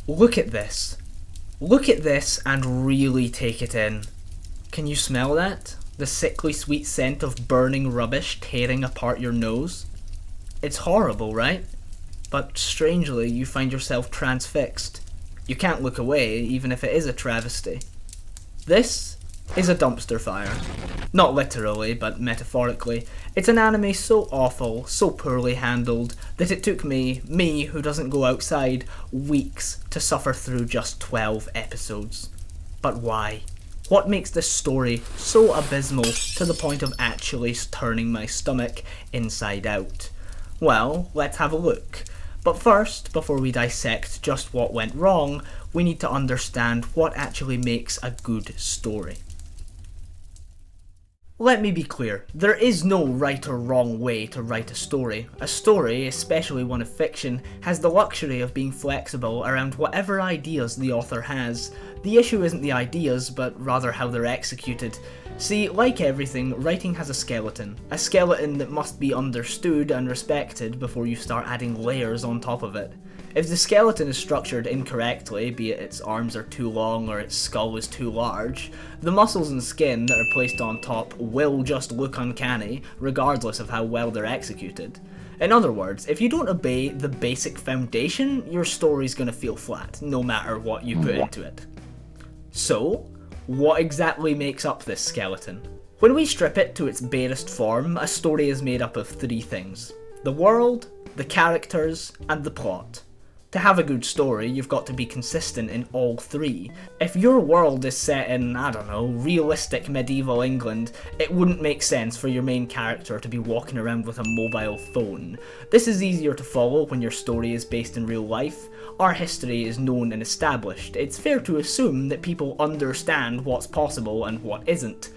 Look at this. Look at this and really take it in. Can you smell that? The sickly sweet scent of burning rubbish tearing apart your nose? It's horrible, right? But strangely, you find yourself transfixed. You can't look away, even if it is a travesty. This is a dumpster fire. Not literally, but metaphorically. It's an anime so awful, so poorly handled, that it took me who doesn't go outside, weeks to suffer through just 12 episodes. But why? What makes this story so abysmal to the point of actually turning my stomach inside out? Well, let's have a look. But first, before we dissect just what went wrong, we need to understand what actually makes a good story. Let me be clear, there is no right or wrong way to write a story. A story, especially one of fiction, has the luxury of being flexible around whatever ideas the author has. The issue isn't the ideas, but rather how they're executed. See, like everything, writing has a skeleton that must be understood and respected before you start adding layers on top of it. If the skeleton is structured incorrectly, be it its arms are too long or its skull is too large, the muscles and skin that are placed on top will just look uncanny, regardless of how well they're executed. In other words, if you don't obey the basic foundation, your story's gonna feel flat, no matter what you put into it. So, what exactly makes up this skeleton? When we strip it to its barest form, a story is made up of three things: the world, the characters, and the plot. To have a good story, you've got to be consistent in all three. If your world is set in, I don't know, realistic medieval England, it wouldn't make sense for your main character to be walking around with a mobile phone. This is easier to follow when your story is based in real life. Our history is known and established. It's fair to assume that people understand what's possible and what isn't.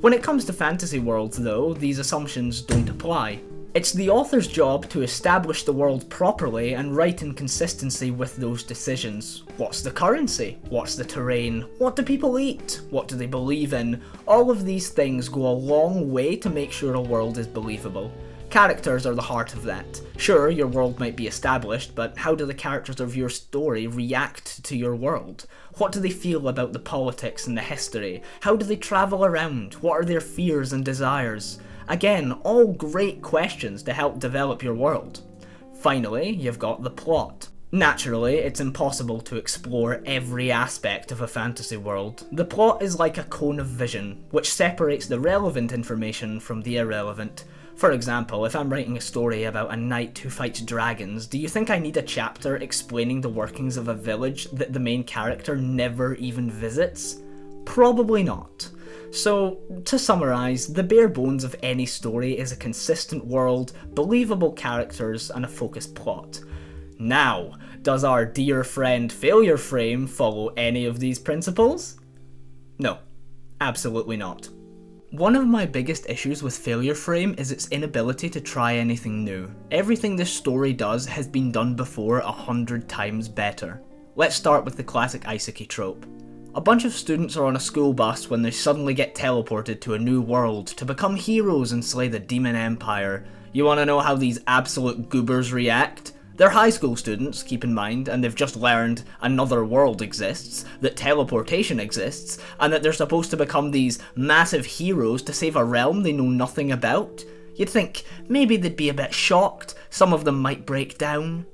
When it comes to fantasy worlds, though, these assumptions don't apply. It's the author's job to establish the world properly and write in consistency with those decisions. What's the currency? What's the terrain? What do people eat? What do they believe in? All of these things go a long way to make sure a world is believable. Characters are the heart of that. Sure, your world might be established, but how do the characters of your story react to your world? What do they feel about the politics and the history? How do they travel around? What are their fears and desires? Again, all great questions to help develop your world. Finally, you've got the plot. Naturally, it's impossible to explore every aspect of a fantasy world. The plot is like a cone of vision, which separates the relevant information from the irrelevant. For example, if I'm writing a story about a knight who fights dragons, do you think I need a chapter explaining the workings of a village that the main character never even visits? Probably not. So, to summarise, the bare bones of any story is a consistent world, believable characters, and a focused plot. Now, does our dear friend Failure Frame follow any of these principles? No, absolutely not. One of my biggest issues with Failure Frame is its inability to try anything new. Everything this story does has been done before 100 times better. Let's start with the classic Isekai trope. A bunch of students are on a school bus when they suddenly get teleported to a new world to become heroes and slay the demon empire. You wanna know how these absolute goobers react? They're high school students, keep in mind, and they've just learned another world exists, that teleportation exists, and that they're supposed to become these massive heroes to save a realm they know nothing about. You'd think maybe they'd be a bit shocked, some of them might break down.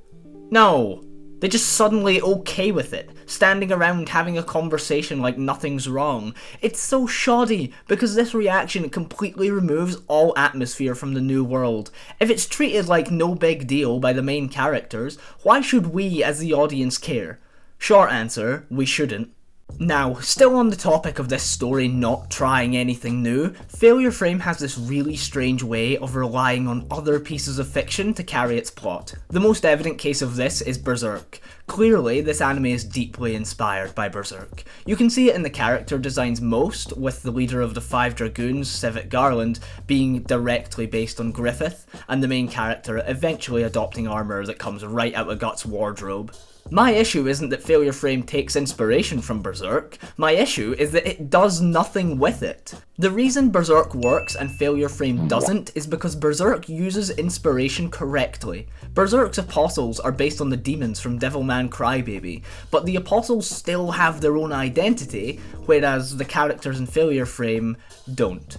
No. They're just suddenly okay with it, standing around having a conversation like nothing's wrong. It's so shoddy, because this reaction completely removes all atmosphere from the new world. If it's treated like no big deal by the main characters, why should we as the audience care? Short answer, we shouldn't. Now, still on the topic of this story not trying anything new, Failure Frame has this really strange way of relying on other pieces of fiction to carry its plot. The most evident case of this is Berserk. Clearly, this anime is deeply inspired by Berserk. You can see it in the character designs most, with the leader of the Five Dragoons, Civet Garland, being directly based on Griffith, and the main character eventually adopting armour that comes right out of Guts' wardrobe. My issue isn't that Failure Frame takes inspiration from Berserk, my issue is that it does nothing with it. The reason Berserk works and Failure Frame doesn't is because Berserk uses inspiration correctly. Berserk's apostles are based on the demons from Devilman Crybaby, but the apostles still have their own identity, whereas the characters in Failure Frame don't.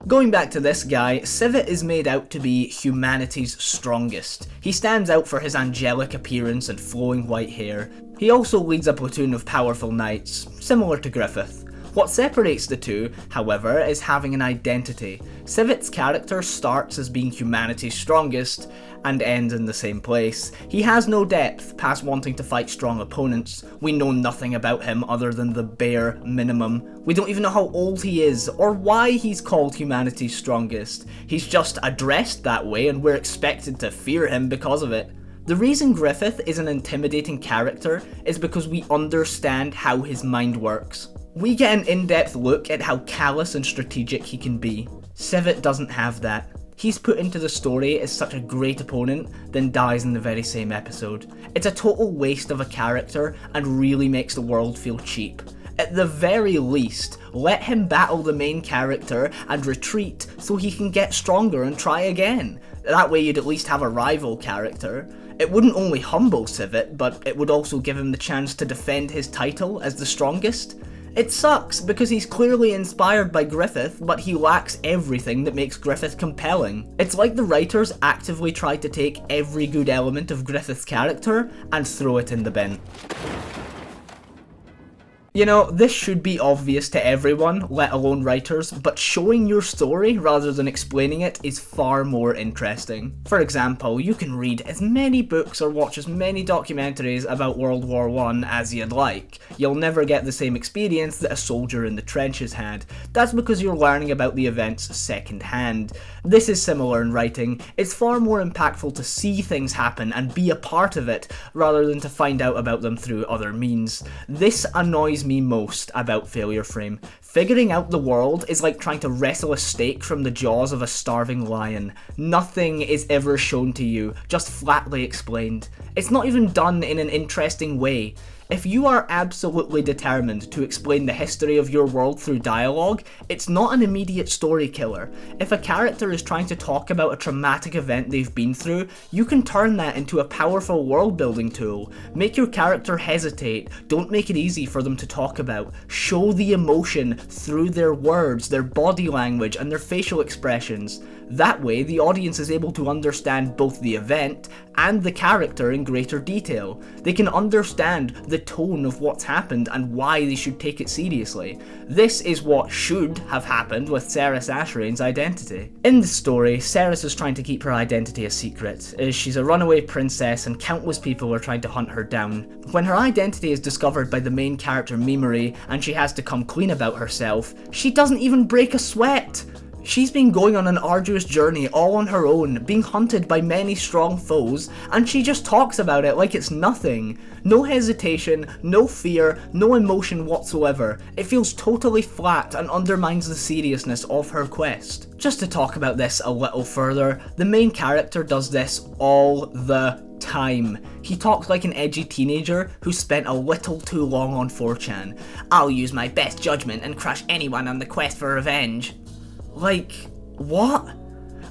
Going back to this guy, Civet is made out to be humanity's strongest. He stands out for his angelic appearance and flowing white hair. He also leads a platoon of powerful knights, similar to Griffith. What separates the two, however, is having an identity. Civet's character starts as being humanity's strongest, and ends in the same place. He has no depth past wanting to fight strong opponents. We know nothing about him other than the bare minimum. We don't even know how old he is, or why he's called humanity's strongest. He's just addressed that way and we're expected to fear him because of it. The reason Griffith is an intimidating character is because we understand how his mind works. We get an in-depth look at how callous and strategic he can be. Civet doesn't have that. He's put into the story as such a great opponent, then dies in the very same episode. It's a total waste of a character and really makes the world feel cheap. At the very least, let him battle the main character and retreat so he can get stronger and try again. That way you'd at least have a rival character. It wouldn't only humble Civet, but it would also give him the chance to defend his title as the strongest. It sucks because he's clearly inspired by Griffith, but he lacks everything that makes Griffith compelling. It's like the writers actively tried to take every good element of Griffith's character and throw it in the bin. You know, this should be obvious to everyone, let alone writers, but showing your story rather than explaining it is far more interesting. For example, you can read as many books or watch as many documentaries about World War I as you'd like. You'll never get the same experience that a soldier in the trenches had. That's because you're learning about the events secondhand. This is similar in writing. It's far more impactful to see things happen and be a part of it, rather than to find out about them through other means. This annoys me most about Failure Frame. Figuring out the world is like trying to wrestle a steak from the jaws of a starving lion. Nothing is ever shown to you, just flatly explained. It's not even done in an interesting way. If you are absolutely determined to explain the history of your world through dialogue, it's not an immediate story killer. If a character is trying to talk about a traumatic event they've been through, you can turn that into a powerful world building tool. Make your character hesitate, don't make it easy for them to talk about. Show the emotion through their words, their body language, and their facial expressions. That way, the audience is able to understand both the event and the character in greater detail. They can understand the tone of what's happened and why they should take it seriously. This is what should have happened with Ceres Ashrain's identity. In the story, Ceres is trying to keep her identity a secret, as she's a runaway princess and countless people are trying to hunt her down. When her identity is discovered by the main character Mimori and she has to come clean about herself, she doesn't even break a sweat! She's been going on an arduous journey all on her own, being hunted by many strong foes, and she just talks about it like it's nothing. No hesitation, no fear, no emotion whatsoever. It feels totally flat and undermines the seriousness of her quest. Just to talk about this a little further, the main character does this all the time. He talks like an edgy teenager who spent a little too long on 4chan. I'll use my best judgment and crush anyone on the quest for revenge. Like, what?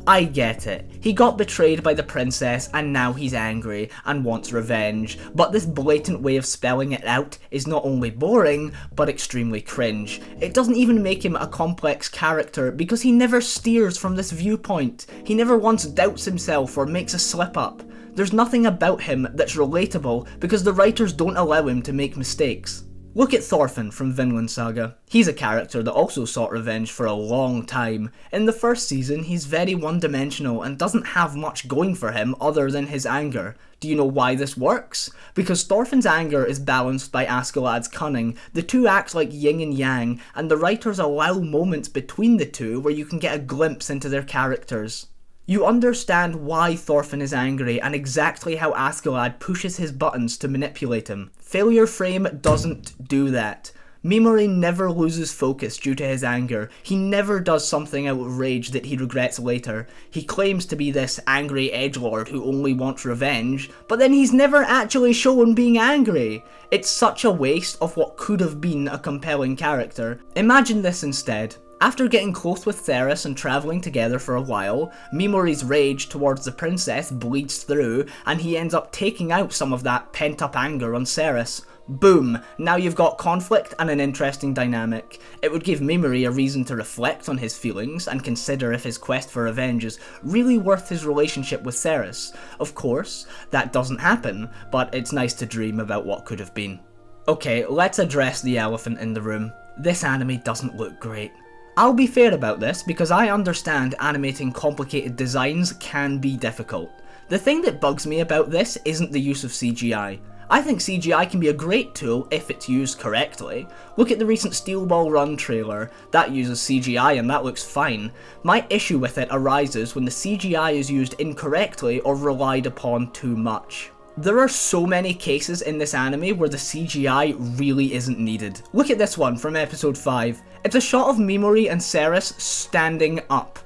I get it. He got betrayed by the princess and now he's angry and wants revenge, but this blatant way of spelling it out is not only boring, but extremely cringe. It doesn't even make him a complex character because he never steers from this viewpoint. He never once doubts himself or makes a slip up. There's nothing about him that's relatable because the writers don't allow him to make mistakes. Look at Thorfinn from Vinland Saga. He's a character that also sought revenge for a long time. In the first season, he's very one-dimensional and doesn't have much going for him other than his anger. Do you know why this works? Because Thorfinn's anger is balanced by Askeladd's cunning. The two act like yin and yang, and the writers allow moments between the two where you can get a glimpse into their characters. You understand why Thorfinn is angry and exactly how Askeladd pushes his buttons to manipulate him. Failure Frame doesn't do that. Mimori never loses focus due to his anger. He never does something out of rage that he regrets later. He claims to be this angry edgelord who only wants revenge, but then he's never actually shown being angry. It's such a waste of what could have been a compelling character. Imagine this instead. After getting close with Theris and travelling together for a while, Mimori's rage towards the princess bleeds through, and he ends up taking out some of that pent-up anger on Theris. Boom! Now you've got conflict and an interesting dynamic. It would give Mimori a reason to reflect on his feelings and consider if his quest for revenge is really worth his relationship with Theris. Of course, that doesn't happen, but it's nice to dream about what could have been. Okay, let's address the elephant in the room. This anime doesn't look great. I'll be fair about this because I understand animating complicated designs can be difficult. The thing that bugs me about this isn't the use of CGI. I think CGI can be a great tool if it's used correctly. Look at the recent Steel Ball Run trailer. That uses CGI and that looks fine. My issue with it arises when the CGI is used incorrectly or relied upon too much. There are so many cases in this anime where the CGI really isn't needed. Look at this one from episode 5. It's a shot of Mimori and Theris standing up.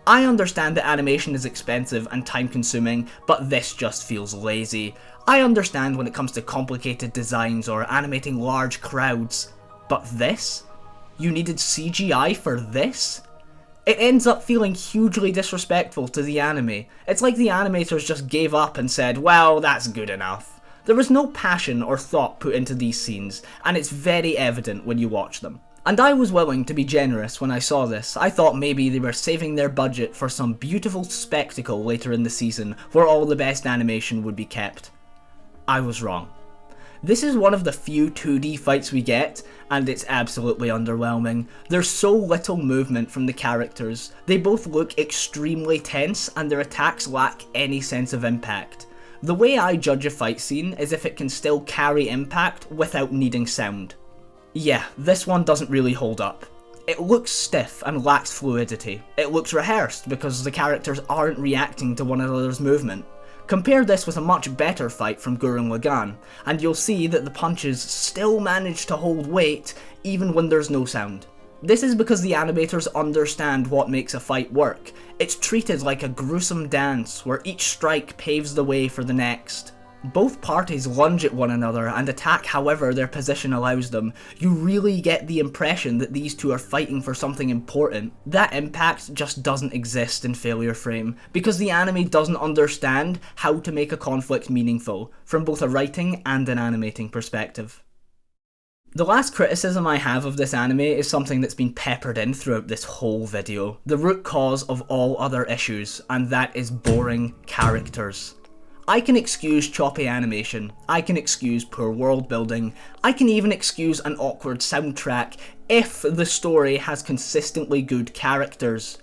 I understand that animation is expensive and time consuming, but this just feels lazy. I understand when it comes to complicated designs or animating large crowds, but this? You needed CGI for this? It ends up feeling hugely disrespectful to the anime. It's like the animators just gave up and said, well, that's good enough. There was no passion or thought put into these scenes, and it's very evident when you watch them. And I was willing to be generous when I saw this. I thought maybe they were saving their budget for some beautiful spectacle later in the season where all the best animation would be kept. I was wrong. This is one of the few 2D fights we get, and it's absolutely underwhelming. There's so little movement from the characters. They both look extremely tense, and their attacks lack any sense of impact. The way I judge a fight scene is if it can still carry impact without needing sound. Yeah, this one doesn't really hold up. It looks stiff and lacks fluidity. It looks rehearsed because the characters aren't reacting to one another's movement. Compare this with a much better fight from Gurren Lagann, and you'll see that the punches still manage to hold weight even when there's no sound. This is because the animators understand what makes a fight work. It's treated like a gruesome dance where each strike paves the way for the next. Both parties lunge at one another and attack however their position allows them. You really get the impression that these two are fighting for something important. That impact just doesn't exist in Failure Frame, because the anime doesn't understand how to make a conflict meaningful, from both a writing and an animating perspective. The last criticism I have of this anime is something that's been peppered in throughout this whole video. The root cause of all other issues, and that is boring characters. I can excuse choppy animation, I can excuse poor world building, I can even excuse an awkward soundtrack if the story has consistently good characters.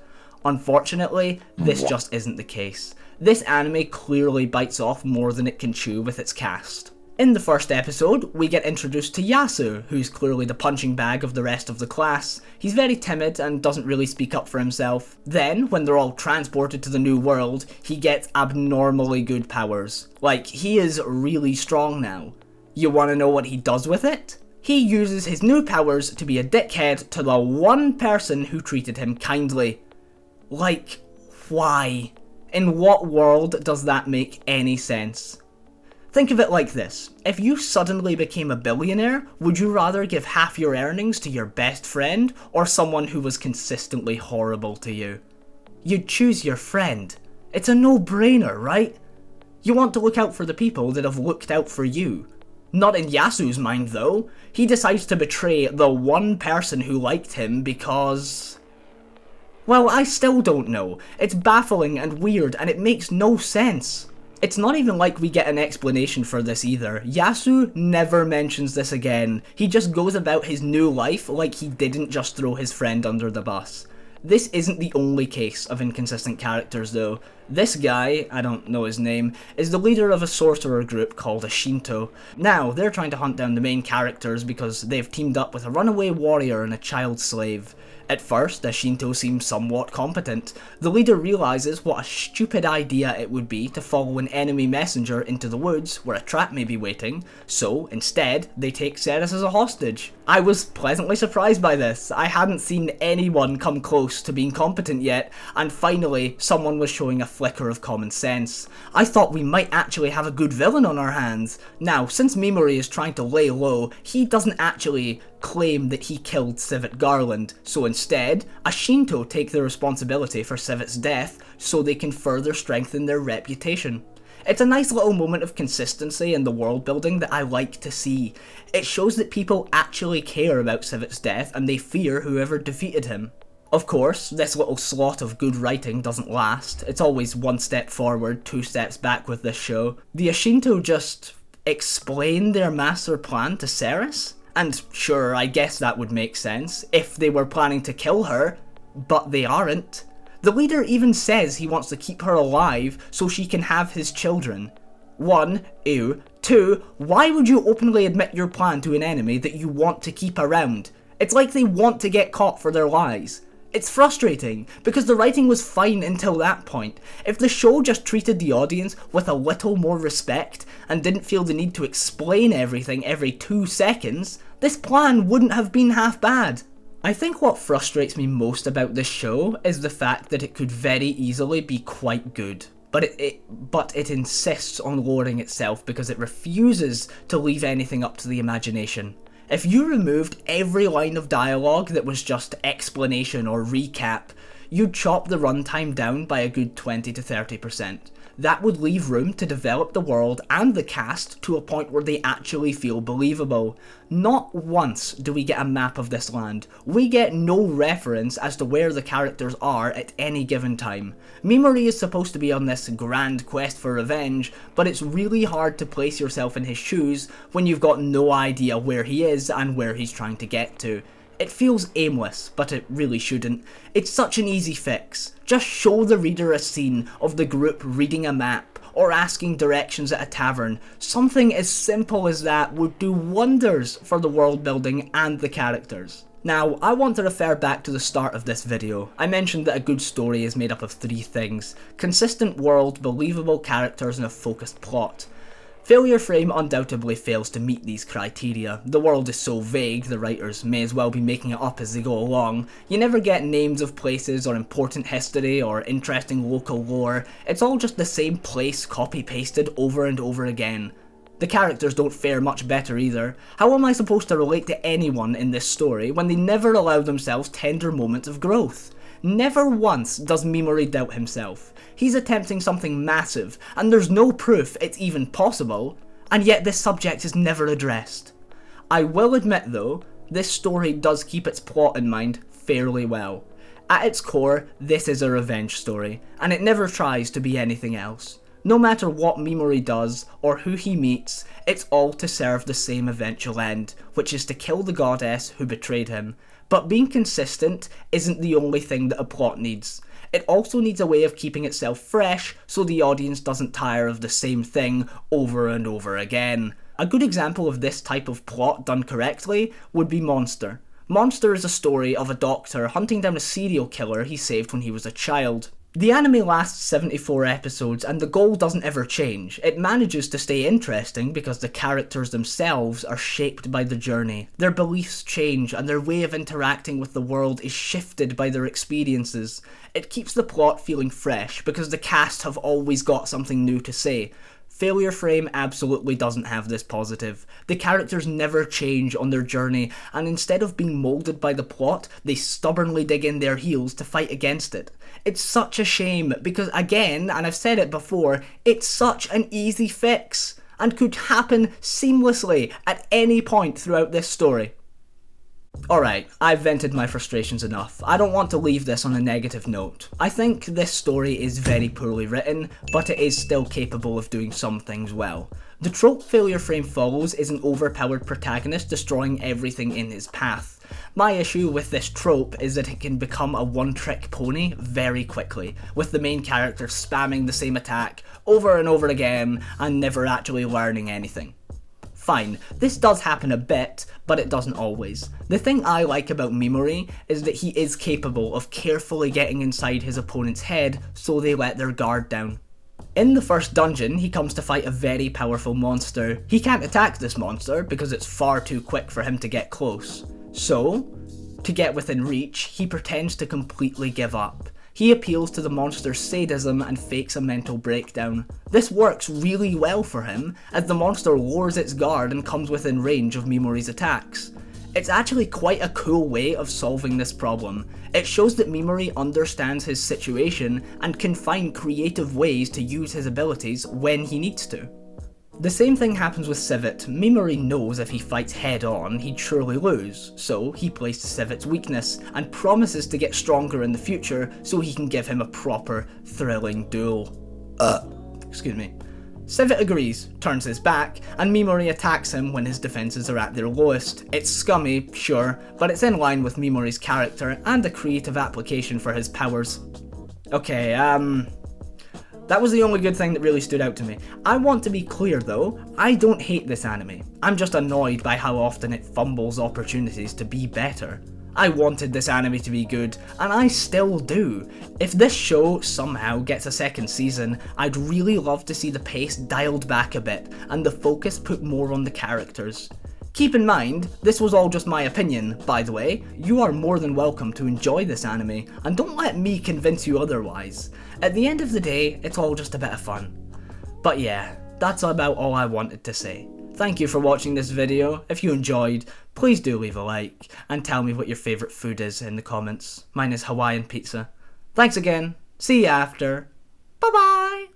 Unfortunately, this just isn't the case. This anime clearly bites off more than it can chew with its cast. In the first episode, we get introduced to Yasu, who's clearly the punching bag of the rest of the class. He's very timid and doesn't really speak up for himself. Then, when they're all transported to the new world, he gets abnormally good powers. Like, he is really strong now. You wanna know what he does with it? He uses his new powers to be a dickhead to the one person who treated him kindly. Like, why? In what world does that make any sense? Think of it like this. If you suddenly became a billionaire, would you rather give half your earnings to your best friend or someone who was consistently horrible to you? You'd choose your friend. It's a no-brainer, right? You want to look out for the people that have looked out for you. Not in Yasu's mind though. He decides to betray the one person who liked him because... well, I still don't know. It's baffling and weird and it makes no sense. It's not even like we get an explanation for this either. Yasu never mentions this again. He just goes about his new life like he didn't just throw his friend under the bus. This isn't the only case of inconsistent characters though. This guy, I don't know his name, is the leader of a sorcerer group called a Shinto. Now, they're trying to hunt down the main characters because they've teamed up with a runaway warrior and a child slave. At first, the Shinto seems somewhat competent. The leader realises what a stupid idea it would be to follow an enemy messenger into the woods where a trap may be waiting, so instead they take Ceres as a hostage. I was pleasantly surprised by this. I hadn't seen anyone come close to being competent yet, and finally someone was showing a flicker of common sense. I thought we might actually have a good villain on our hands. Now, since Mimori is trying to lay low, he doesn't actually claim that he killed Civet Garland, so instead, a Shinto take the responsibility for Civet's death so they can further strengthen their reputation. It's a nice little moment of consistency in the world building that I like to see. It shows that people actually care about Civet's death and they fear whoever defeated him. Of course, this little slot of good writing doesn't last. It's always one step forward, two steps back with this show. The Shinto just explain their master plan to Ceres? And sure, I guess that would make sense, if they were planning to kill her, but they aren't. The leader even says he wants to keep her alive so she can have his children. 1, ew. 2, why would you openly admit your plan to an enemy that you want to keep around? It's like they want to get caught for their lies. It's frustrating, because the writing was fine until that point. If the show just treated the audience with a little more respect, and didn't feel the need to explain everything every 2 seconds, this plan wouldn't have been half bad. I think what frustrates me most about this show is the fact that it could very easily be quite good. But it insists on lowering itself because it refuses to leave anything up to the imagination. If you removed every line of dialogue that was just explanation or recap, you'd chop the runtime down by a good 20 to 30%. That would leave room to develop the world and the cast to a point where they actually feel believable. Not once do we get a map of this land. We get no reference as to where the characters are at any given time. Mimori is supposed to be on this grand quest for revenge, but it's really hard to place yourself in his shoes when you've got no idea where he is and where he's trying to get to. It feels aimless, but it really shouldn't. It's such an easy fix. Just show the reader a scene of the group reading a map, or asking directions at a tavern. Something as simple as that would do wonders for the world building and the characters. Now, I want to refer back to the start of this video. I mentioned that a good story is made up of 3 things: consistent world, believable characters, and a focused plot. Failure Frame undoubtedly fails to meet these criteria. The world is so vague, the writers may as well be making it up as they go along. You never get names of places or important history or interesting local lore. It's all just the same place copy-pasted over and over again. The characters don't fare much better either. How am I supposed to relate to anyone in this story when they never allow themselves tender moments of growth? Never once does Mimori doubt himself. He's attempting something massive, and there's no proof it's even possible, and yet this subject is never addressed. I will admit though, this story does keep its plot in mind fairly well. At its core, this is a revenge story, and it never tries to be anything else. No matter what Mimori does, or who he meets, it's all to serve the same eventual end, which is to kill the goddess who betrayed him. But being consistent isn't the only thing that a plot needs. It also needs a way of keeping itself fresh so the audience doesn't tire of the same thing over and over again. A good example of this type of plot done correctly would be Monster. Monster is a story of a doctor hunting down a serial killer he saved when he was a child. The anime lasts 74 episodes and the goal doesn't ever change. It manages to stay interesting because the characters themselves are shaped by the journey. Their beliefs change and their way of interacting with the world is shifted by their experiences. It keeps the plot feeling fresh because the cast have always got something new to say. Failure Frame absolutely doesn't have this positive. The characters never change on their journey, and instead of being moulded by the plot, they stubbornly dig in their heels to fight against it. It's such a shame, because again, and I've said it before, it's such an easy fix, and could happen seamlessly at any point throughout this story. Alright, I've vented my frustrations enough. I don't want to leave this on a negative note. I think this story is very poorly written, but it is still capable of doing some things well. The trope Failure Frame follows is an overpowered protagonist destroying everything in his path. My issue with this trope is that it can become a one-trick pony very quickly, with the main character spamming the same attack over and over again and never actually learning anything. Fine, this does happen a bit, but it doesn't always. The thing I like about Mimori is that he is capable of carefully getting inside his opponent's head so they let their guard down. In the first dungeon, he comes to fight a very powerful monster. He can't attack this monster because it's far too quick for him to get close. So, to get within reach, he pretends to completely give up. He appeals to the monster's sadism and fakes a mental breakdown. This works really well for him, as the monster lowers its guard and comes within range of Mimori's attacks. It's actually quite a cool way of solving this problem. It shows that Mimori understands his situation and can find creative ways to use his abilities when he needs to. The same thing happens with Civet. Mimori knows if he fights head on, he'd surely lose, so he plays to Civet's weakness and promises to get stronger in the future so he can give him a proper, thrilling duel. Excuse me. Civet agrees, turns his back, and Mimori attacks him when his defenses are at their lowest. It's scummy, sure, but it's in line with Mimori's character and a creative application for his powers. Okay, that was the only good thing that really stood out to me. I want to be clear though, I don't hate this anime. I'm just annoyed by how often it fumbles opportunities to be better. I wanted this anime to be good, and I still do. If this show somehow gets a second season, I'd really love to see the pace dialed back a bit, and the focus put more on the characters. Keep in mind, this was all just my opinion, by the way. You are more than welcome to enjoy this anime, and don't let me convince you otherwise. At the end of the day, it's all just a bit of fun. But yeah, that's about all I wanted to say. Thank you for watching this video. If you enjoyed, please do leave a like, and tell me what your favourite food is in the comments. Mine is Hawaiian pizza. Thanks again, see you after, bye bye!